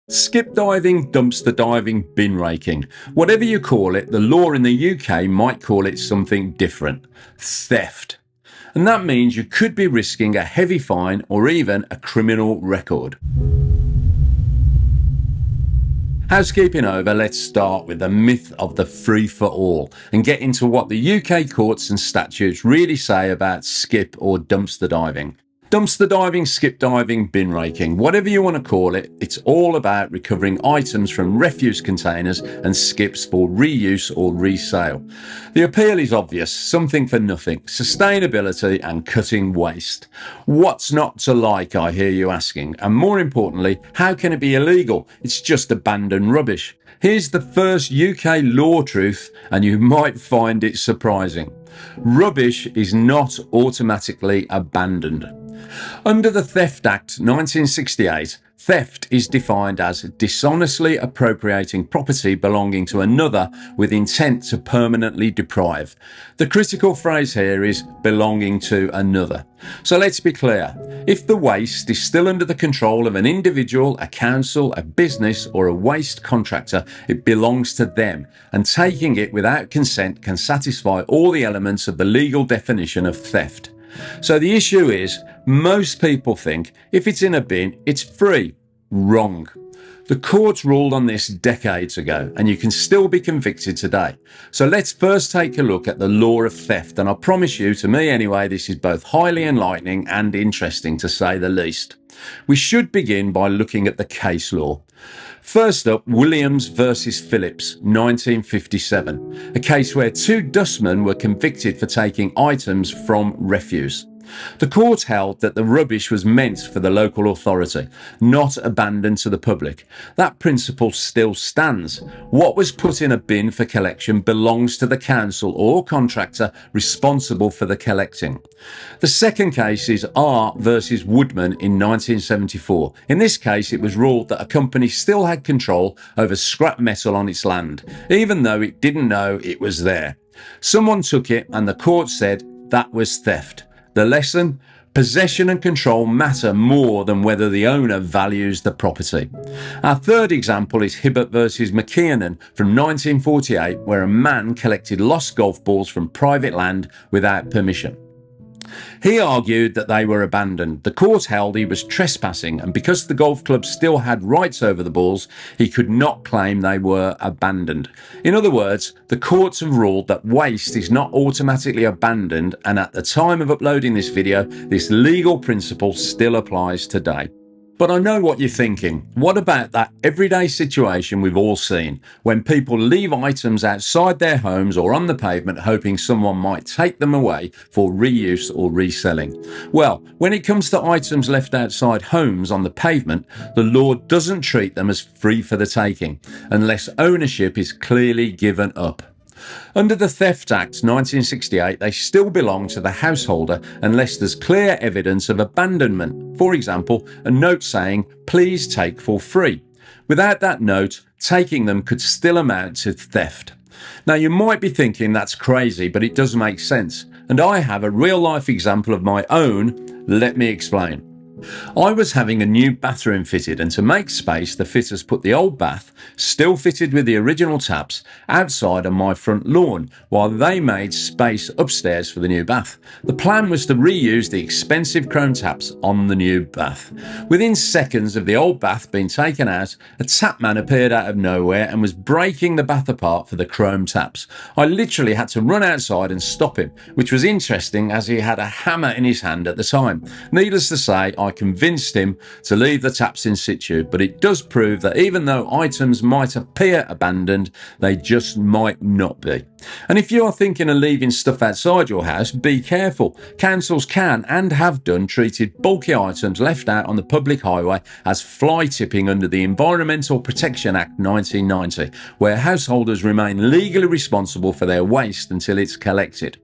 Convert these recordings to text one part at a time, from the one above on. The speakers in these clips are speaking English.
Skip diving, dumpster diving, bin raking. Whatever you call it, the law in the UK might call it something different. Theft. And that means you could be risking a heavy fine or even a criminal record. Housekeeping over, let's start with the myth of the free-for-all and get into what the UK courts and statutes really say about skip or dumpster diving. Dumpster diving, skip diving, bin raking, whatever you want to call it, it's all about recovering items from refuse containers and skips for reuse or resale. The appeal is obvious, something for nothing, sustainability and cutting waste. What's not to like, I hear you asking, and more importantly, how can it be illegal? It's just abandoned rubbish. Here's the first UK law truth, and you might find it surprising. Rubbish is not automatically abandoned. Under the Theft Act 1968, theft is defined as dishonestly appropriating property belonging to another with intent to permanently deprive. The critical phrase here is belonging to another. So let's be clear. If the waste is still under the control of an individual, a council, a business, or a waste contractor, it belongs to them, and taking it without consent can satisfy all the elements of the legal definition of theft. So the issue is, most people think if it's in a bin, it's free. Wrong. The courts ruled on this decades ago, and you can still be convicted today. So let's first take a look at the law of theft, and I promise you, to me anyway, this is both highly enlightening and interesting to say the least. We should begin by looking at the case law. First up, Williams versus Phillips, 1957, a case where two dustmen were convicted for taking items from refuse. The court held that the rubbish was meant for the local authority, not abandoned to the public. That principle still stands. What was put in a bin for collection belongs to the council or contractor responsible for the collecting. The second case is R versus Woodman in 1974. In this case, it was ruled that a company still had control over scrap metal on its land, even though it didn't know it was there. Someone took it and the court said that was theft. The lesson? Possession and control matter more than whether the owner values the property. Our third example is Hibbert versus McKiernan from 1948, where a man collected lost golf balls from private land without permission. He argued that they were abandoned. The court held he was trespassing, and because the golf club still had rights over the balls, he could not claim they were abandoned. In other words, the courts have ruled that waste is not automatically abandoned, and at the time of uploading this video, this legal principle still applies today. But I know what you're thinking. What about that everyday situation we've all seen, when people leave items outside their homes or on the pavement hoping someone might take them away for reuse or reselling? Well, when it comes to items left outside homes on the pavement, the law doesn't treat them as free for the taking, unless ownership is clearly given up. Under the Theft Act 1968, they still belong to the householder unless there's clear evidence of abandonment. For example, a note saying, "Please take for free." Without that note, taking them could still amount to theft. Now, you might be thinking that's crazy, but it does make sense. And I have a real-life example of my own. Let me explain. I was having a new bathroom fitted, and to make space, the fitters put the old bath, still fitted with the original taps, outside on my front lawn, while they made space upstairs for the new bath. The plan was to reuse the expensive chrome taps on the new bath. Within seconds of the old bath being taken out, a tap man appeared out of nowhere and was breaking the bath apart for the chrome taps. I literally had to run outside and stop him, which was interesting as he had a hammer in his hand at the time. Needless to say, I convinced him to leave the taps in situ, but it does prove that even though items might appear abandoned, they just might not be. And if you are thinking of leaving stuff outside your house, be careful. Councils can and have done treated bulky items left out on the public highway as fly tipping under the Environmental Protection Act 1990, where householders remain legally responsible for their waste until it's collected.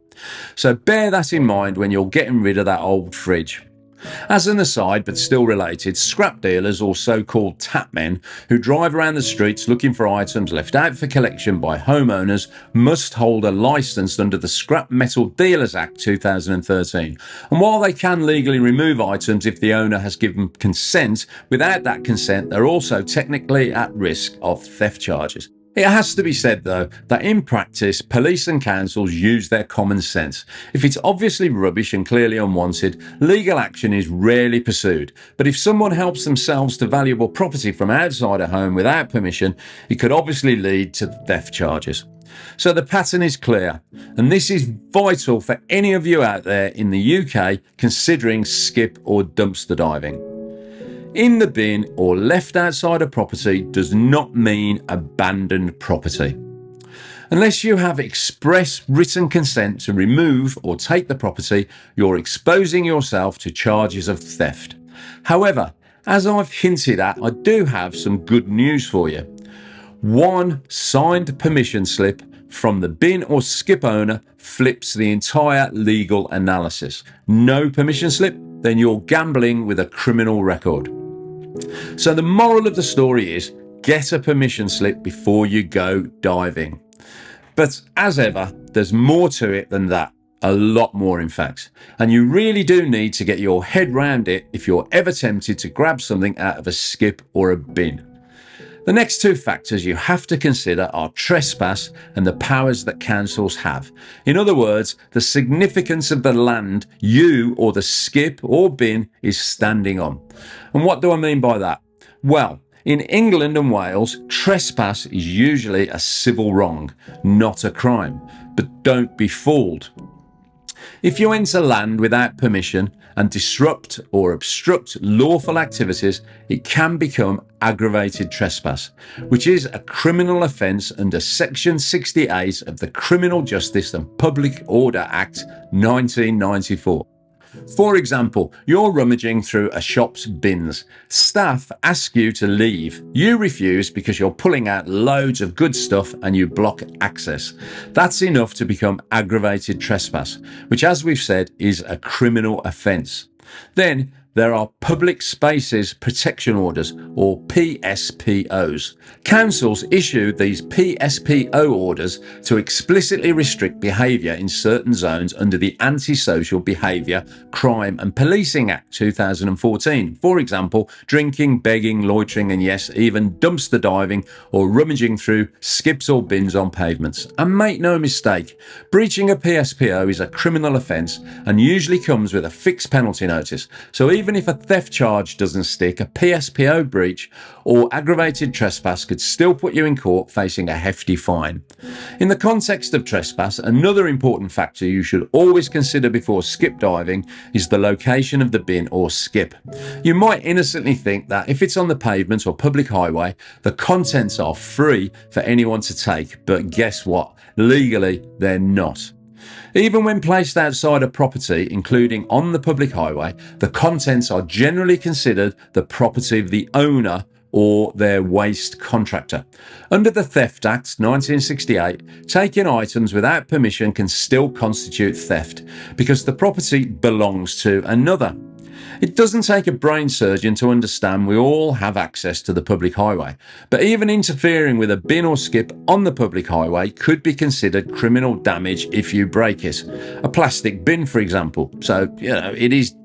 So bear that in mind when you're getting rid of that old fridge. As an aside, but still related, scrap dealers, or so-called tap men, who drive around the streets looking for items left out for collection by homeowners, must hold a licence under the Scrap Metal Dealers Act 2013. And while they can legally remove items if the owner has given consent, without that consent, they're also technically at risk of theft charges. It has to be said, though, that in practice, police and councils use their common sense. If it's obviously rubbish and clearly unwanted, legal action is rarely pursued. But if someone helps themselves to valuable property from outside a home without permission, it could obviously lead to theft charges. So the pattern is clear, and this is vital for any of you out there in the UK considering skip or dumpster diving. In the bin or left outside a property does not mean abandoned property. Unless you have express written consent to remove or take the property, you're exposing yourself to charges of theft. However, as I've hinted at, I do have some good news for you. One signed permission slip from the bin or skip owner flips the entire legal analysis. No permission slip, then you're gambling with a criminal record. So the moral of the story is, get a permission slip before you go diving. But as ever, there's more to it than that. A lot more, in fact. And you really do need to get your head round it if you're ever tempted to grab something out of a skip or a bin. The next two factors you have to consider are trespass and the powers that councils have. In other words, the significance of the land you or the skip or bin is standing on. And what do I mean by that? Well, in England and Wales, trespass is usually a civil wrong, not a crime. But don't be fooled. If you enter land without permission and disrupt or obstruct lawful activities, it can become aggravated trespass, which is a criminal offence under Section 68 of the Criminal Justice and Public Order Act 1994. For example, you're rummaging through a shop's bins. Staff ask you to leave. You refuse because you're pulling out loads of good stuff and you block access. That's enough to become aggravated trespass, which, as we've said, is a criminal offence. Then there are Public Spaces Protection Orders, or PSPOs. Councils issue these PSPO orders to explicitly restrict behaviour in certain zones under the Antisocial Behaviour, Crime and Policing Act 2014. For example, drinking, begging, loitering and yes, even dumpster diving or rummaging through skips or bins on pavements. And make no mistake, breaching a PSPO is a criminal offence and usually comes with a fixed penalty notice. So even if a theft charge doesn't stick, a PSPO breach or aggravated trespass could still put you in court facing a hefty fine. In the context of trespass, another important factor you should always consider before skip diving is the location of the bin or skip. You might innocently think that if it's on the pavement or public highway, the contents are free for anyone to take, but guess what? Legally, they're not. Even when placed outside a property, including on the public highway, the contents are generally considered the property of the owner or their waste contractor. Under the Theft Act 1968, taking items without permission can still constitute theft because the property belongs to another. It doesn't take a brain surgeon to understand we all have access to the public highway, but even interfering with a bin or skip on the public highway could be considered criminal damage if you break it. A plastic bin, for example. So, it is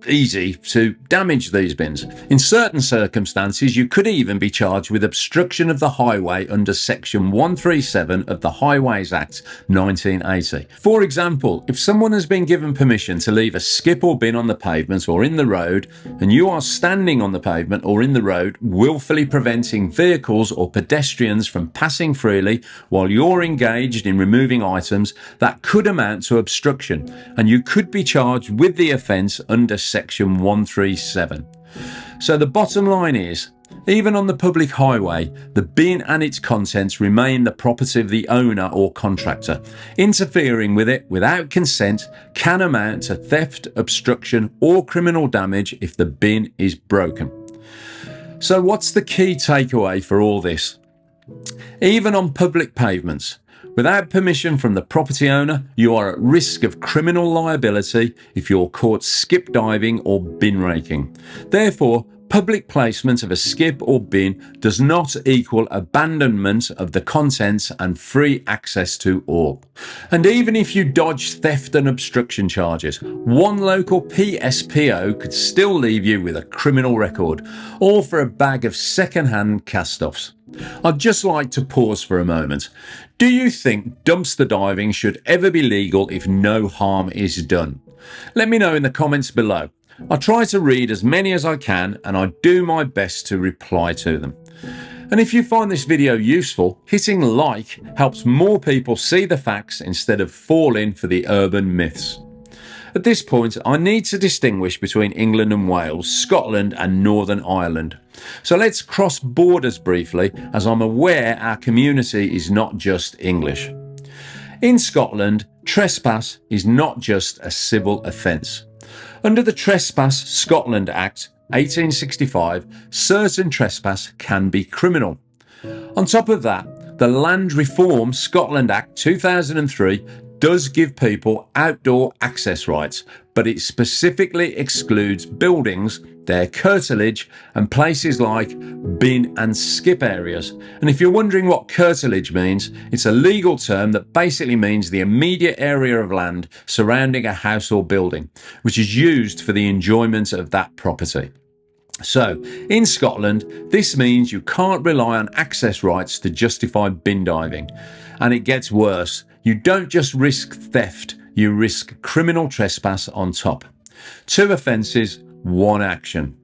easy to damage these bins. In certain circumstances, you could even be charged with obstruction of the highway under Section 137 of the Highways Act 1980. For example, if someone has been given permission to leave a skip or bin on the pavement or in the road, and you are standing on the pavement or in the road, willfully preventing vehicles or pedestrians from passing freely while you're engaged in removing items, that could amount to obstruction, and you could be charged with the offence under Section 137. So the bottom line is, even on the public highway, the bin and its contents remain the property of the owner or contractor. Interfering with it without consent can amount to theft, obstruction, or criminal damage if the bin is broken. So what's the key takeaway for all this? Even on public pavements, Without permission from the property owner, you are at risk of criminal liability if you're caught skip diving or bin raking. Therefore, public placement of a skip or bin does not equal abandonment of the contents and free access to all. And even if you dodge theft and obstruction charges, one local PSPO could still leave you with a criminal record, all for a bag of second-hand cast-offs. I'd just like to pause for a moment. Do you think dumpster diving should ever be legal if no harm is done? Let me know in the comments below. I try to read as many as I can and I do my best to reply to them. And if you find this video useful, hitting like helps more people see the facts instead of falling for the urban myths. At this point, I need to distinguish between England and Wales, Scotland and Northern Ireland. So let's cross borders briefly, as I'm aware our community is not just English. In Scotland, trespass is not just a civil offence. Under the Trespass Scotland Act 1865, certain trespass can be criminal. On top of that, the Land Reform Scotland Act 2003 does give people outdoor access rights, but it specifically excludes buildings, their curtilage, and places like bin and skip areas. And if you're wondering what curtilage means, it's a legal term that basically means the immediate area of land surrounding a house or building, which is used for the enjoyment of that property. So, in Scotland, this means you can't rely on access rights to justify bin diving. And it gets worse. You don't just risk theft, you risk criminal trespass on top. 2 offences, 1 action.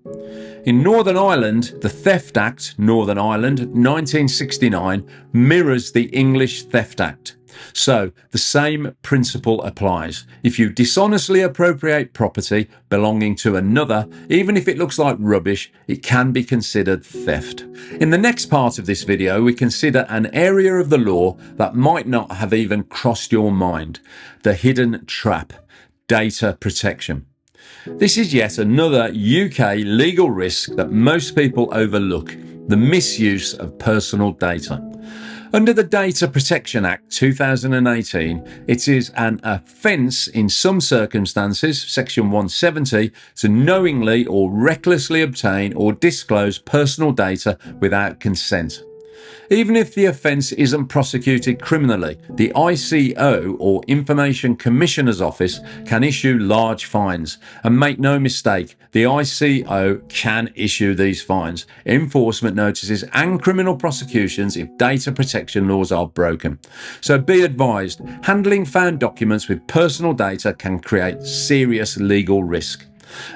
In Northern Ireland, the Theft Act, Northern Ireland, 1969, mirrors the English Theft Act. So, the same principle applies. If you dishonestly appropriate property belonging to another, even if it looks like rubbish, it can be considered theft. In the next part of this video, we consider an area of the law that might not have even crossed your mind: the hidden trap, data protection. This is yet another UK legal risk that most people overlook: the misuse of personal data. Under the Data Protection Act 2018, it is an offence in some circumstances, section 170, to knowingly or recklessly obtain or disclose personal data without consent. Even if the offence isn't prosecuted criminally, the ICO, or Information Commissioner's Office, can issue large fines. And make no mistake, the ICO can issue these fines, enforcement notices and criminal prosecutions if data protection laws are broken. So be advised, handling found documents with personal data can create serious legal risk.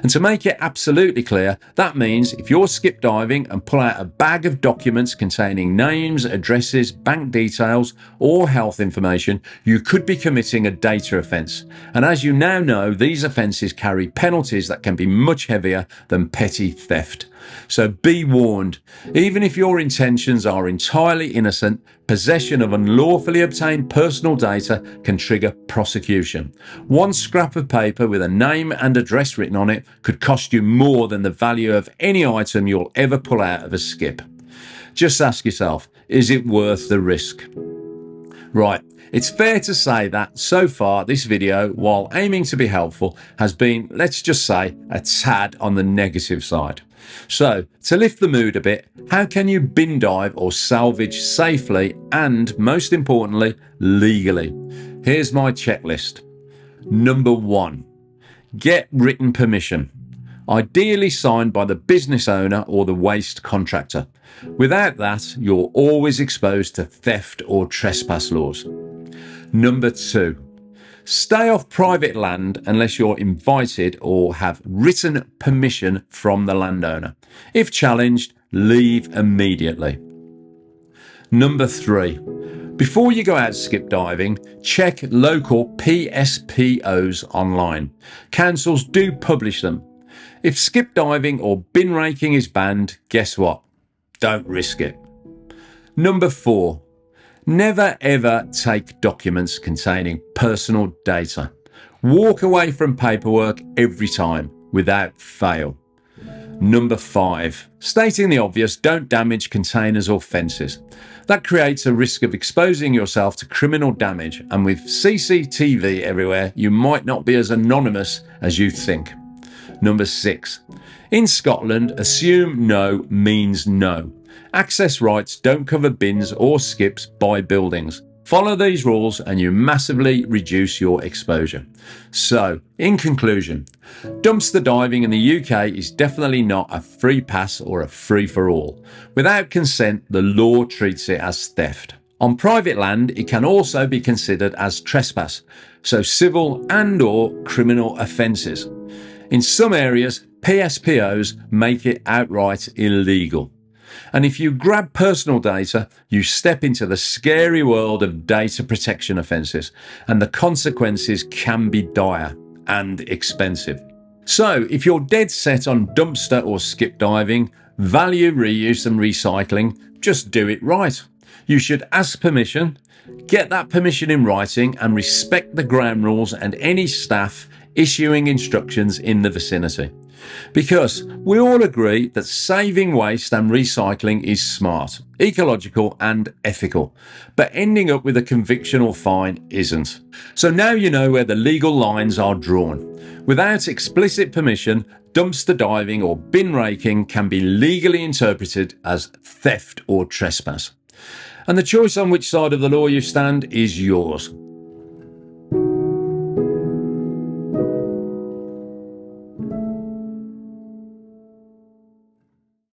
And to make it absolutely clear, that means if you're skip diving and pull out a bag of documents containing names, addresses, bank details, or health information, you could be committing a data offence. And as you now know, these offences carry penalties that can be much heavier than petty theft. So be warned, even if your intentions are entirely innocent, possession of unlawfully obtained personal data can trigger prosecution. One scrap of paper with a name and address written on it could cost you more than the value of any item you'll ever pull out of a skip. Just ask yourself, is it worth the risk? Right, it's fair to say that so far this video, while aiming to be helpful, has been, let's just say, a tad on the negative side. So, to lift the mood a bit, how can you bin dive or salvage safely and, most importantly, legally? Here's my checklist. Number 1, get written permission, ideally signed by the business owner or the waste contractor. Without that, you're always exposed to theft or trespass laws. Number 2, stay off private land unless you're invited or have written permission from the landowner. If challenged, leave immediately. Number 3, before you go out skip diving, check local PSPOs online. Councils do publish them. If skip diving or bin raking is banned, guess what? Don't risk it. Number 4, never ever take documents containing personal data. Walk away from paperwork every time, without fail. Number 5. Stating the obvious, don't damage containers or fences. That creates a risk of exposing yourself to criminal damage, and with CCTV everywhere, you might not be as anonymous as you think. Number 6. In Scotland, assume no means no. Access rights don't cover bins or skips by buildings. Follow these rules and you massively reduce your exposure. So, in conclusion, dumpster diving in the UK is definitely not a free pass or a free-for-all. Without consent, the law treats it as theft. On private land, it can also be considered as trespass, so civil and/or criminal offences. In some areas, PSPOs make it outright illegal. And if you grab personal data, you step into the scary world of data protection offences, and the consequences can be dire and expensive. So, if you're dead set on dumpster or skip diving, value reuse and recycling, just do it right. You should ask permission, get that permission in writing, and respect the ground rules and any staff issuing instructions in the vicinity. Because we all agree that saving waste and recycling is smart, ecological and ethical, but ending up with a conviction or fine isn't. So now you know where the legal lines are drawn. Without explicit permission, dumpster diving or bin raking can be legally interpreted as theft or trespass. And the choice on which side of the law you stand is yours.